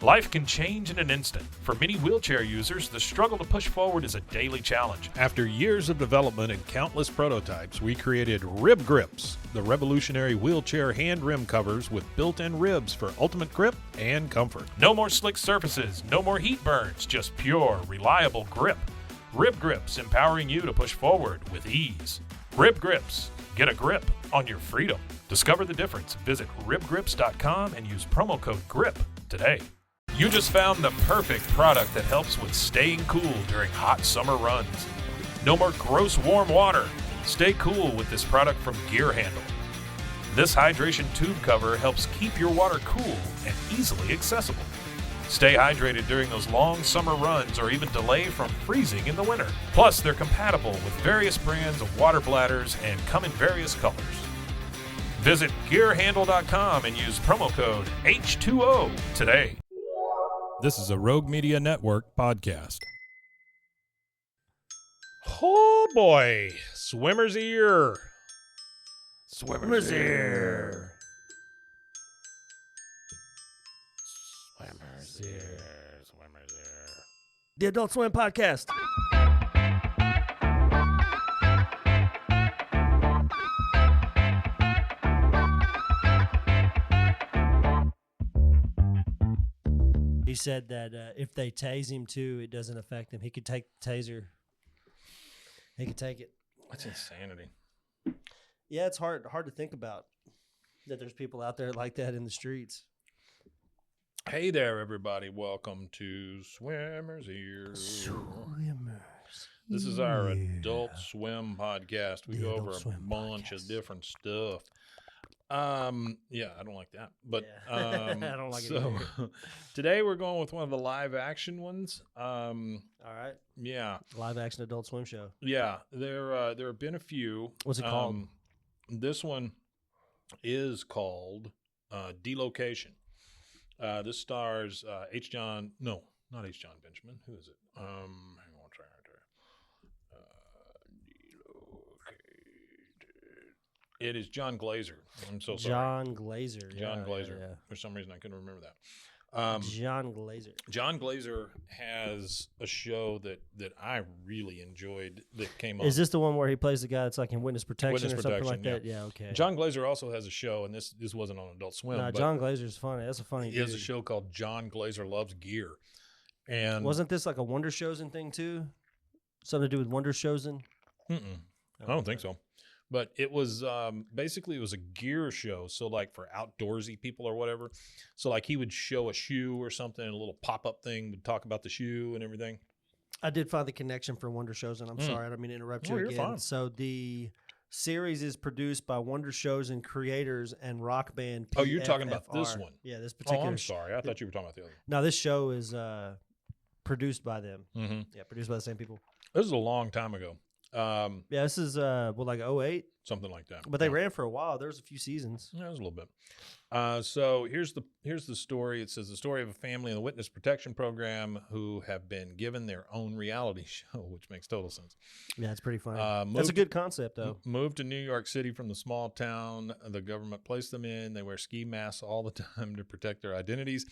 Life can change in an instant. For many wheelchair users, the struggle to push forward is a daily challenge. After years of development and countless prototypes, we created Rib Grips, the revolutionary wheelchair hand rim covers with built-in ribs for ultimate grip and comfort. No more slick surfaces, no more heat burns, just pure, reliable grip. Rib Grips, empowering you to push forward with ease. Rib Grips, get a grip on your freedom. Discover the difference. Visit ribgrips.com and use promo code GRIP today. You just found the perfect product that helps with staying cool during hot summer runs. No more gross warm water. Stay cool with this product from Gear Handle. This hydration tube cover helps keep your water cool and easily accessible. Stay hydrated during those long summer runs or even delay from freezing in the winter. Plus, they're compatible with various brands of water bladders and come in various colors. Visit gearhandle.com and use promo code H2O today. This is a Rogue Media Network podcast. Oh boy, swimmer's ear. Swimmer's ear. Swimmer's ear. Swimmer's ear. The Adult Swim Podcast. He said that if they tase him too, it doesn't affect him. He could take the taser. He could take it. That's insanity. Yeah, it's hard to think about that there's people out there like that in the streets. Hey there, everybody. Welcome to Swimmer's Ear. Swimmers. This is our Adult Swim podcast. We The go Adult over a Swim bunch podcast. of different stuff. Yeah, I don't like that. But Yeah. I don't like it so either. today we're going with one of the live action ones. All right. Yeah. Live action Adult Swim show. Yeah. There have been a few. What's it called? This one is called Delocation. This stars not H. John Benjamin. Who is it? Hang on, I'll try right there. Delocated. It is John Glazer. I'm so sorry. John Glazer. John Yeah, Glazer. yeah. For some reason, I couldn't remember that. John Glazer. John Glazer has a show that I really enjoyed that came on. Is this the one where he plays the guy that's like in witness protection Witness or something like Protection, that? Yeah, okay. John Glazer also has a show, and this wasn't on Adult Swim. No, but John Glazer's funny. That's a funny he has a dude. show called John Glazer Loves Gear. And Wasn't this like a Wonder Chosen thing too? Something to do with Wonder Chosen? I don't think so. But it was basically it was a gear show. So like for outdoorsy people or whatever. So like he would show a shoe or something, and a little pop-up thing would talk about the shoe and everything. I did find the connection for Wonder Chosen. I'm sorry, I don't mean to interrupt you Oh, you're again. fine. So the series is produced by Wonder Chosen creators and rock band. Oh, you're talking about this PFFR. one. Yeah, this Oh, particular. I'm sorry. I thought you were talking about the other No, this show is produced by them. one. Mm-hmm. Yeah, produced by the same people. This is a long time ago. Yeah, this is like 08, Something like that. but they Yeah. ran for a while. There was a few seasons. Yeah, it was a little bit. So here's the story. It says the story of a family in the witness protection program who have been given their own reality show, which makes total sense. Yeah, it's pretty funny. That's moved- a good concept, though. Moved to New York City from the small town the government placed them in. They wear ski masks all the time to protect their identities,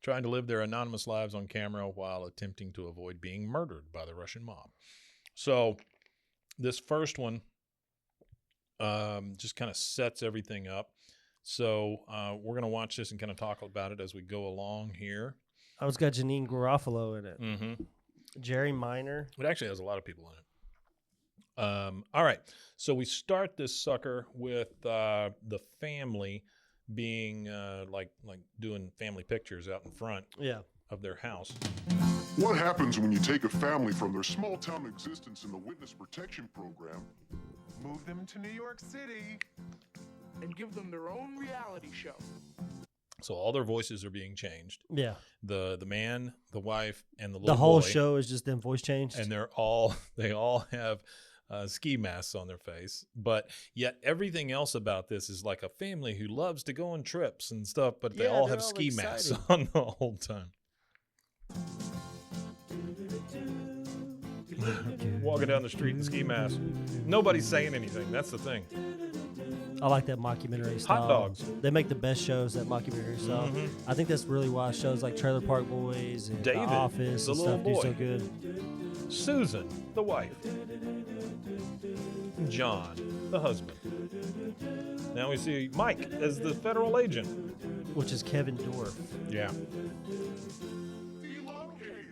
trying to live their anonymous lives on camera while attempting to avoid being murdered by the Russian mob. So this first one just kind of sets everything up. So we're going to watch this and kind of talk about it as we go along here. Oh, it's got Janine Garofalo in it. Mm-hmm. Jerry Minor. It actually has a lot of people in it. All right. So we start this sucker with the family being like doing family pictures out in front Yeah. of their house. What happens when you take a family from their small town existence in the witness protection program, Move them to New York City and give them their own reality show. So all their voices are being changed. Yeah. The man, the wife, and the little The whole boy, show is just them voice changed. and they all have ski masks on their face, but yet everything else about this is like a family who loves to go on trips and stuff, but they Yeah, all they're have all ski masks excited. on the whole time. Walking down the street in ski mask. Nobody's saying anything. That's the thing. I like that mockumentary style. Hot dogs. They make the best shows, that mockumentary style. I think that's really why shows like Trailer Park Boys and David, The Office the and little stuff do boy. so good. Susan, the wife. John, the husband. Now we see Mike as the federal agent. Which is Kevin Dorff. Yeah. Delocated.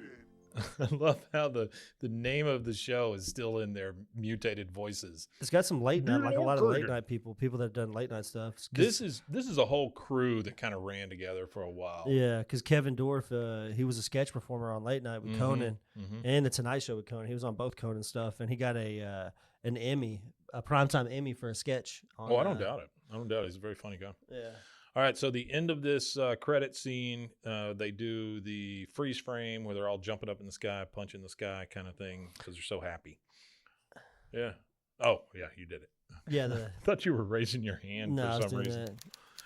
I love how the name of the show is still in their mutated voices. It's got some late night, like a lot of late Delocated. night people that have done late night stuff. 'Cause- This is a whole crew that kind of ran together for a while. Yeah, because Kevin Dorff, he was a sketch performer on Late Night with Conan and The Tonight Show with Conan. He was on both Conan stuff, and he got an Emmy, a primetime Emmy for a sketch. On, Oh, I don't doubt it. I don't doubt it. He's a very funny guy. Yeah. All right, so the end of this credit scene, they do the freeze frame where they're all jumping up in the sky, punching the sky kind of thing because they're so happy. Yeah. Oh, yeah, you did it. Yeah. I thought you were raising your hand No, I for was some doing reason. that.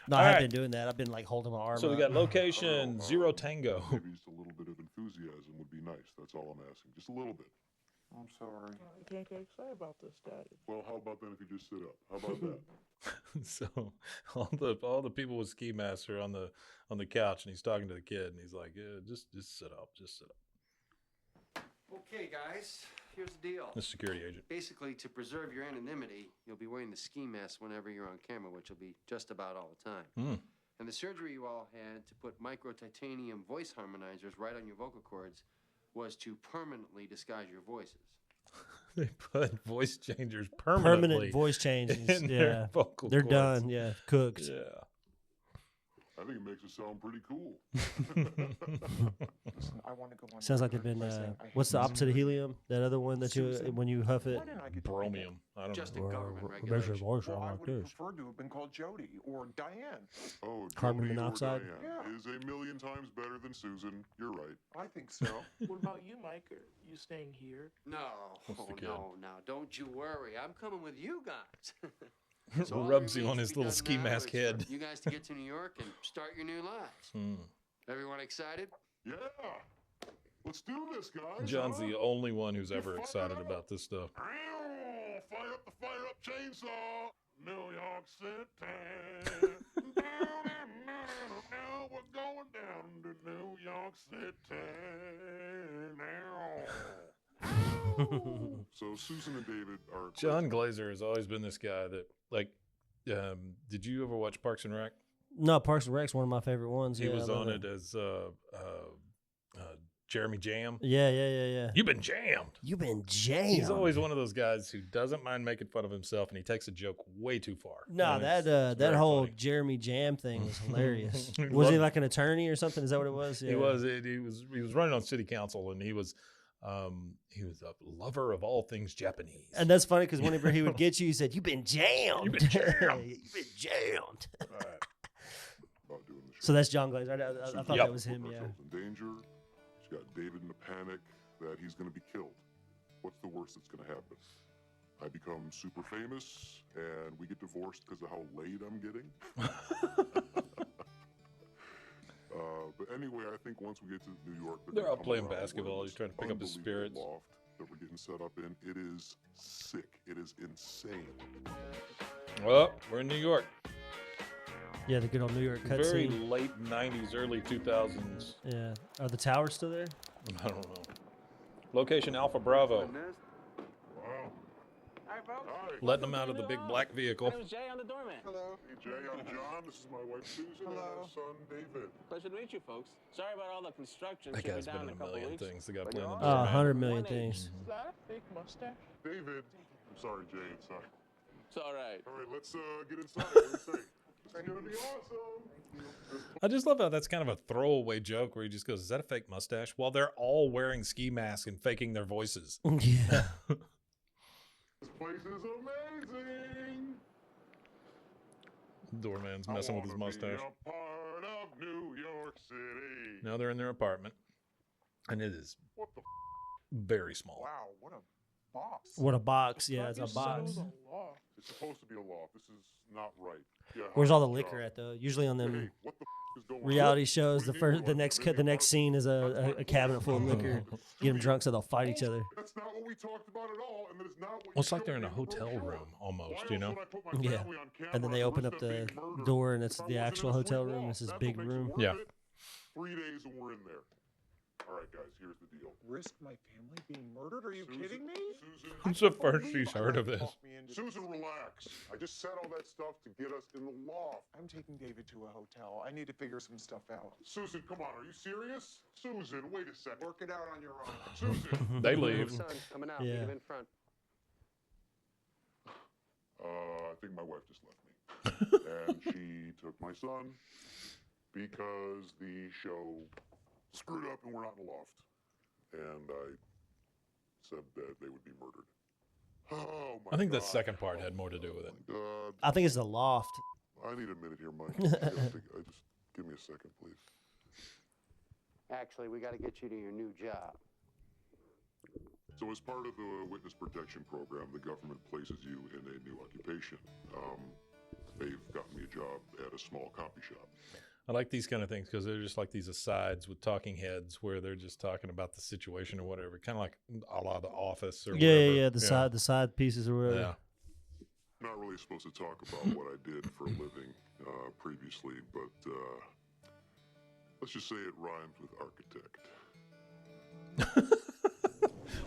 No, All I have right. been doing that. I've been like holding my arm So we up. got location Zero Tango. Maybe just a little bit of enthusiasm would be nice. That's all I'm asking. Just a little bit. I'm sorry. I can't get excited about this, Daddy. Well, how about then if you just sit up? How about that? So all the people with ski masks are on the couch, and he's talking to the kid, and he's like, "Yeah, just sit up, just sit up." Okay, guys, here's the deal. The security agent. Basically, to preserve your anonymity, you'll be wearing the ski mask whenever you're on camera, which will be just about all the time. Mm. And the surgery you all had to put micro-titanium voice harmonizers right on your vocal cords was to permanently disguise your voices. They put voice changers Permanent permanently voice changes. in Yeah. their vocal They're cords. done. Yeah. Cooked. Yeah. I think it makes it sound pretty cool. Listen, I want to go on. Sounds like they've record been. by saying I hate What's the this opposite of helium? That other one that you Susan, when you huff it. Why didn't I get to pick it? Bromium. I don't Just know. a government Measure regulation. voice Well, I like would have this. preferred to have been called Jody or Diane. Oh, Carbon Jody or monoxide? Diane Yeah. is a million times better than Susan. You're right. I think so. What about you, Mike? Are you staying here? No, What's the kid? no, don't you worry. I'm coming with you guys. So all that Rubs you remains on to his be little done ski now mask is for head. You guys to get to New York and start your new lives. Hmm. Everyone excited? Yeah. Let's do this, guys. John's huh? the only one who's ever Fire excited up. about this stuff. Ow! Fire up chainsaw. New York City. Now we're going down to New York City. Now. So Susan and David are John Glazer has always been this guy that, like, did you ever watch Parks and Rec? No, Parks and Rec's one of my favorite ones. He Yeah, was I love on it as Jeremy Jam. Yeah. You've been jammed. You've been jammed. He's always one of those guys who doesn't mind making fun of himself, and he takes a joke way too far. No, And it's that very whole funny. Jeremy Jam thing was hilarious. He Was he loved- like an attorney or something? Is that what it was? He was running on city council, and he was a lover of all things Japanese. And that's funny because whenever he would get you, he said, "You've been jammed. You've been jammed." You've been jammed." All right. About doing the show. So that's John Glazer. I thought Yep. that was him. Put Yeah. ourselves in danger. She's got David in a panic that he's going to be killed. What's the worst that's going to happen? I become super famous and we get divorced because of how late I'm getting. But anyway, I think once we get to New York, They're out gonna come playing around. basketball. We're in He's this trying to pick up his unbelievable spirits. Loft that we're getting set up in. It is sick. It is insane. Well, we're in New York. Yeah, the good old New York Very cutscene. late 90s, early 2000s. Yeah. Are the towers still there? I don't know. Location Alpha Bravo. Wow. Hi, folks. Hi. Letting them out of the big black vehicle. My name's Jay. I'm the doorman. Hello. Hey, Jay, I'm John. This is my wife, Susan, and Hello. our son, David. Pleasure to meet you, folks. Sorry about all the construction. That Should be guy's down been in in a couple million weeks. things. The guy But playing the you're all doorman. 100 million 180. things. Is that a fake mustache? David. I'm sorry, Jay. It's not. It's all right. All right, let's get inside. What do you say? It's going to be awesome. I just love how that's kind of a throwaway joke where he just goes, "Is that a fake mustache?" While they're all wearing ski masks and faking their voices. Yeah. This place is amazing. Doorman's messing with his mustache. Be a part of New York City. Now they're in their apartment, and it is What the? very small. Wow, what a box. What a box. Yeah, it's a Just box. settled a law. It's supposed to be a loft. This is not right. Yeah. Where's all the how's liquor job? at though? Usually on Hey, them what the is going reality on? shows, What do you mean the you next want the next to scene is a cabinet full of liquor. Get them drunk so they'll fight each other. That's not what we we talked about it all, and that is not what Well, it's you like they're in a showed me the hotel brochure. room almost, Why you else know? would I put my Yeah. family on camera And then they to open risk up them the being murdered door, and it's if I the wasn't actual in a sweet hotel room. loft? It's this That's big what makes it room. worth Yeah. it. 3 days and we're in there. All right, guys, here's the deal. Risk my family being murdered? Are you Susan, kidding me? Susan, It's the first she's heard of this. Talk me into Susan, relax. I just said all that stuff to get us in the loft. I'm taking David to a hotel. I need to figure some stuff out. Susan, come on, are you serious? Susan, wait a second. Work it out on your own. Susan. They leave. Son, coming out. Yeah. Meet him in front. I think my wife just left me. And she took my son because the show screwed up and we're not in the loft. And I said that they would be murdered. Oh my I think the God. second part had more to do with it. God. I think it's the loft. I need a minute here, Mike. I just give me a second, please. Actually, we got to get you to your new job. So as part of the witness protection program, the government places you in a new occupation. They've gotten me a job at a small copy shop. I like these kind of things because they're just like these asides with talking heads where they're just talking about the situation or whatever, kind of like a la The Office or Yeah, whatever. the side pieces or whatever. Yeah. Not really supposed to talk about what I did for a living previously, but let's just say it rhymes with architect.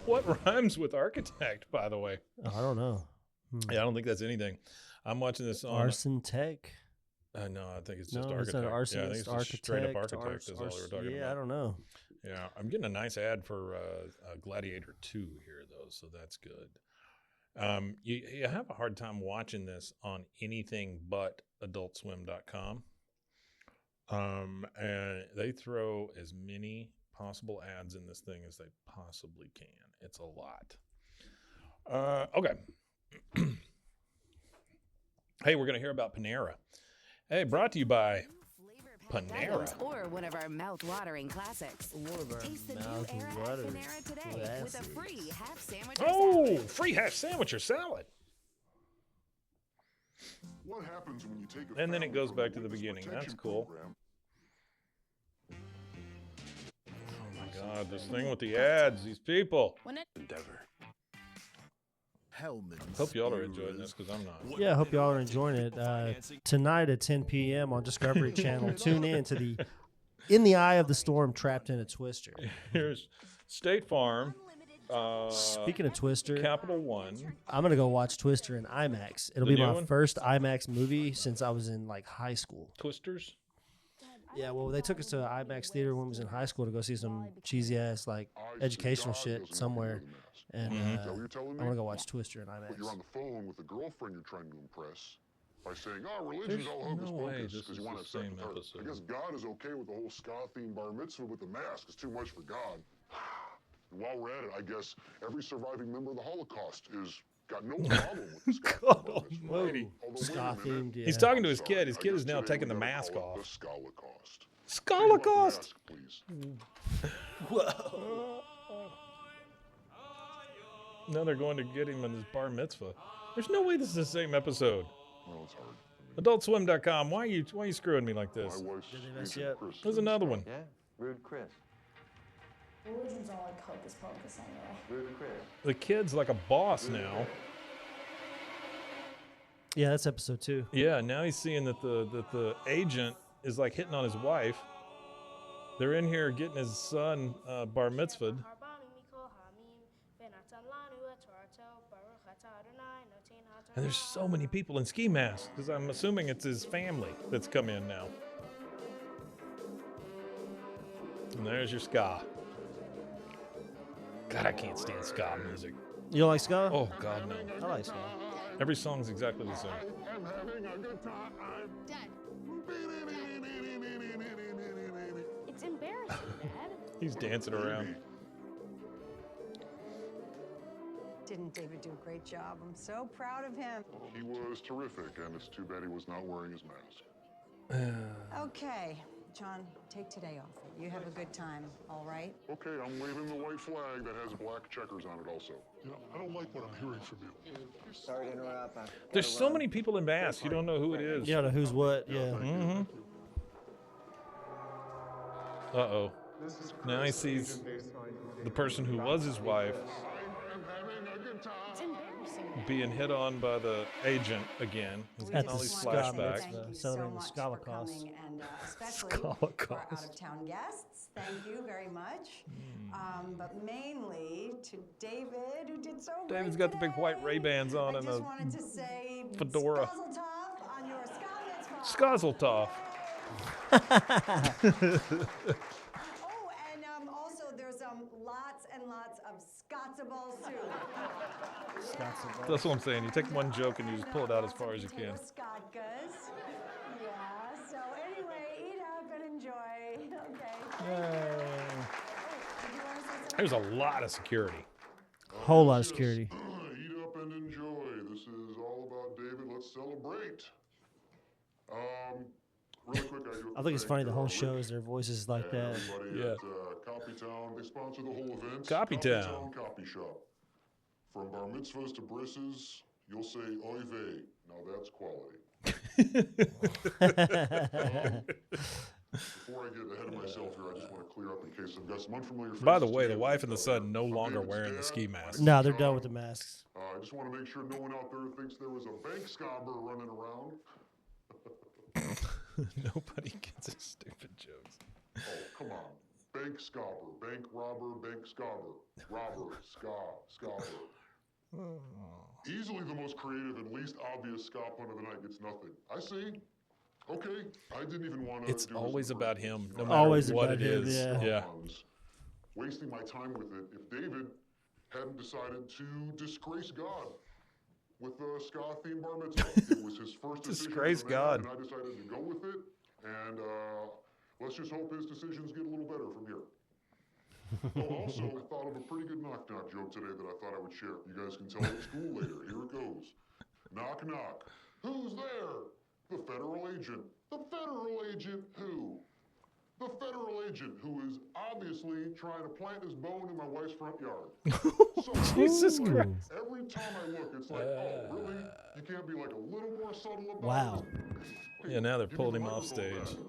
What rhymes with architect, by the way? I don't know. Yeah, I don't think that's anything. I'm watching this on. Arson tech. No, I think it's just No, it's architect. not Yeah, I think arsonist. it's just Architect. straight up architect is all they were talking yeah, about. I don't know. Yeah, I'm getting a nice ad for Gladiator 2 here, though, so that's good. You have a hard time watching this on anything but AdultSwim.com. And they throw as many possible ads in this thing as they possibly can. It's a lot. Okay. Hey, we're going to hear about Panera. Hey, brought to you by Panera. Or one of our mouth-watering classics. Taste the new era at Panera today with a free half sandwich or Oh, salad. free half sandwich or salad. What happens when you take a And then it family goes from a back to the witness beginning. protection That's cool. program? Oh my God, this thing with the ads, these people. Endeavor. Hellman's Hope y'all are enjoying this because I'm not. Yeah, I hope y'all are enjoying it. Tonight at 10 p.m. on Discovery Channel, tune in to the In the Eye of the Storm, Trapped in a Twister. Here's State Farm. Speaking of Twister, Capital One. I'm going to go watch Twister in IMAX. It'll The be new my one? first IMAX movie since I was in like high school. Twisters. Yeah, well, they took us to an IMAX theater when we was in high school to go see some cheesy ass like educational shit somewhere. And Is that what you're I telling me? want to go watch Twister in But IMAX. you're on the phone with the girlfriend you're trying to impress by saying, "Oh, religion's There's all hocus no way pocus," this because is you want the to set same the third. episode. I guess God is okay with the whole ska-themed bar mitzvah, but the mask is too much for God. And while we're at it, I guess every surviving member of the Holocaust is got no problem with the ska bar mitzvah. Whoa, Although, wait a ska minute. themed. Yeah. He's talking to I'm his sorry. kid. His I kid guess is now today taking we the gotta mask call it off. The Skolocaust. Skolocaust. Please. Whoa. Now they're going to get him in his bar mitzvah. There's no way this is the same episode. Well, it's hard. AdultSwim.com. Why are you screwing me like this? My wife's Did they mess Agent you up? Chris There's is another one. Yeah, rude Chris. Religion's all like hocus pocus anyway. Rude Chris. The kid's like a boss now. Yeah, that's episode 2. Yeah, now he's seeing that the agent is like hitting on his wife. They're in here getting his son bar mitzvahed. And there's so many people in ski masks because I'm assuming it's his family that's come in now. And there's your ska. God, I can't stand ska music. You don't like ska? Oh, God, no. I like ska. Every song's exactly the same. I'm having a good time. Dad, It's embarrassing, Dad. He's dancing around. Didn't David do a great job? I'm so proud of him. He was terrific, and it's too bad he was not wearing his mask. Okay, John, take today off. You have a good time, all right? Okay, I'm waving the white flag that has black checkers on it also. You know, I don't like what I'm hearing from you. Sorry to interrupt. There's so many people in masks. You don't know who it is. Yeah, the who's what. Yeah. Mm-hmm. Uh-oh. Now he sees the person who was his wife I'm having a good time. It's embarrassing. Being hit on by the agent again. He's We getting At all the these just wanted to say flashbacks. Thank you so Celebrating the much for Holocaust. coming, and especially for our Holocaust. out-of-town guests. Thank you very much. But mainly to David, who did so great David's got the big white today. Ray-Bans on I and just a wanted to say fedora. Skazel Tov on your Ska Skazeltov. Oh, and also there's lots and lots of Scottsable soup. That's what I'm saying. You take one joke and you just pull it out as far as you can. Scotkas. Yeah, so anyway, eat up and enjoy. Okay. Yay. Did you want to say something? There's a lot of security. Whole lot of security. Eat up and enjoy. This is all about David. Let's celebrate. Really quick, I think it's funny the whole show is their voices like that. Everybody Yeah. at Copytown, they sponsor the whole event. Copytown. Copy Shop. From bar mitzvahs to brisses, you'll say oy vey. Now that's quality. Before I get ahead of myself here, I just want to clear up in case I've got some unfamiliar faces. By the way, the today. wife and the son no I'm longer David's wearing the dad. ski My masks. name's No, they're John. done with the masks. I just want to make sure no one out there thinks there was a bank scabber running around. Nobody gets his stupid jokes. Oh, come on. Bank scabber, bank robber, bank scabber. Robber, scabber. Easily the most creative and least obvious ska pun of the night gets nothing. I see. Okay, I didn't even want to. It's always about him, no matter Always what about it him, is. yeah. Yeah. Wasting my time with it if David hadn't decided to disgrace God with a ska themed bar mitzvah. It was his first decision Disgrace as a man, God. and I decided to go with it. And let's just hope his decisions get a little better from here. Oh, also, I thought of a pretty good knock-knock joke today that I thought I would share. You guys can tell at school later. Here it goes. Knock, knock. Who's there? The federal agent. The federal agent who? The federal agent who is obviously trying to plant his bone in my wife's front yard. So Jesus like, Christ. every time I look, it's like, oh, really? You can't be like a little more subtle about Wow. it? Yeah, now they're Give me pulling the him off microphone stage. back.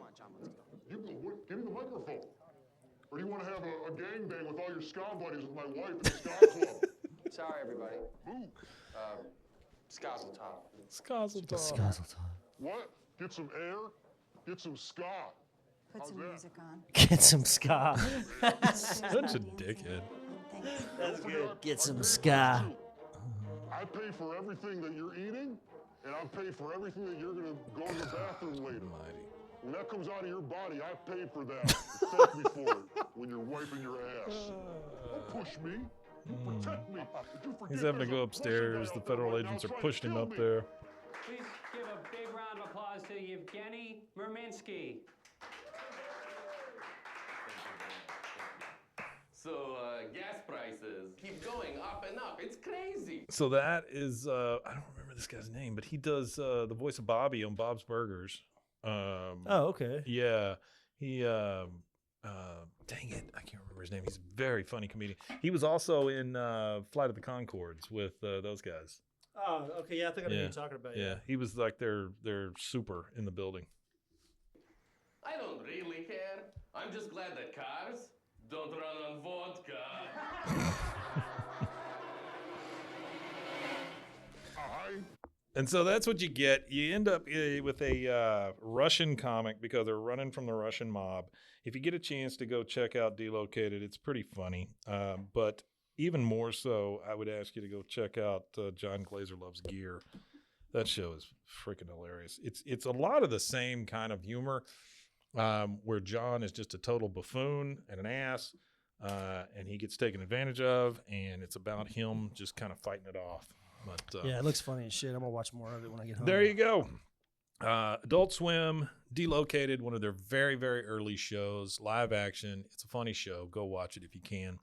Give me the microphone. Or do you want to have a gangbang with all your ska buddies with my wife in the ska club? Sorry, everybody. Who? Skazel Tov. Skazeltov. What? Get some air? Get some ska. Put How's some that? music on. Get some ska. Such a dickhead. That's good. Get some ska. I pay for everything that you're eating, and I pay for everything that you're going to go to the bathroom later. Almighty. When that comes out of your body, I pay for that. Thank me for it when you're wiping your ass. Don't push me. You protect me. Did you forget He's having to there's go a upstairs. Russian The guy out there federal right now agents are trying to pushing him kill up me? there. Please give a big round of applause to Yevgeny Murminsky. So gas prices keep going up and up. It's crazy. So that is, I don't remember this guy's name, but he does the voice of Bobby on Bob's Burgers. Oh, okay. Yeah. He, dang it, I can't remember his name. He's a very funny comedian. He was also in Flight of the Conchords with those guys. Oh, okay. Yeah, I think I know what you're talking about. Yeah, he was like their super in the building. I don't really care. I'm just glad that cars don't run on vodka. And so that's what you get. You end up with a Russian comic because they're running from the Russian mob. If you get a chance to go check out Delocated, it's pretty funny. But even more so, I would ask you to go check out John Glazer Loves Gear. That show is freaking hilarious. It's a lot of the same kind of humor where John is just a total buffoon and an ass, and he gets taken advantage of, and it's about him just kind of fighting it off. But, yeah, it looks funny as shit. I'm gonna watch more of it when I get home. There you go. Adult Swim, Delocated, one of their very, very early shows, live action. It's a funny show. Go watch it if you can.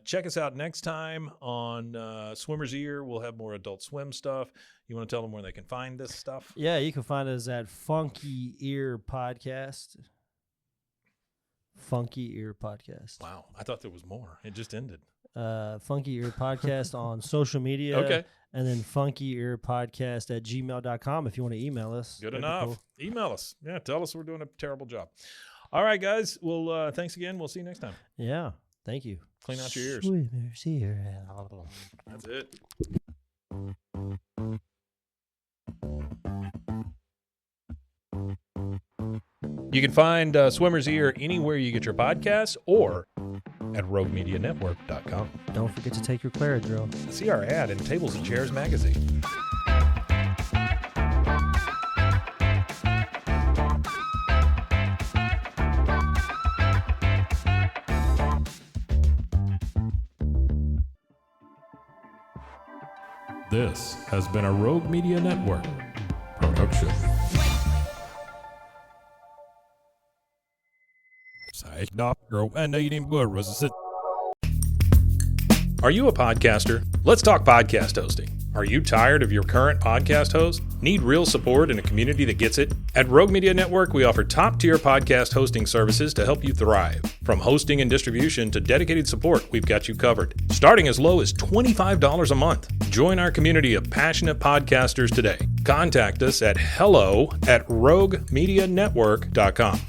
Check us out next time on Swimmer's Ear. We'll have more Adult Swim stuff. You want to tell them where they can find this stuff? Yeah, you can find us at Funky Ear Podcast. Funky Ear Podcast. Wow, I thought there was more. It just ended. Funky Ear Podcast on social media. Okay. And then funkyearpodcast@gmail.com if you want to email us. Good That'd be enough. cool. Email us. Yeah, tell us we're doing a terrible job. All right, guys. Well, thanks again. We'll see you next time. Yeah. Thank you. Clean out your ears. Swimmers here. That's it. You can find Swimmer's Ear anywhere you get your podcasts or at roguemedianetwork.com. Don't forget to take your Claradrill. See our ad in Tables and Chairs magazine. This has been a Rogue Media Network production. Are you a podcaster? Let's talk podcast hosting. Are you tired of your current podcast host? Need real support in a community that gets it? At Rogue Media Network, we offer top-tier podcast hosting services to help you thrive. From hosting and distribution to dedicated support, we've got you covered. Starting as low as $25 a month. Join our community of passionate podcasters today. Contact us at hello@roguemedianetwork.com.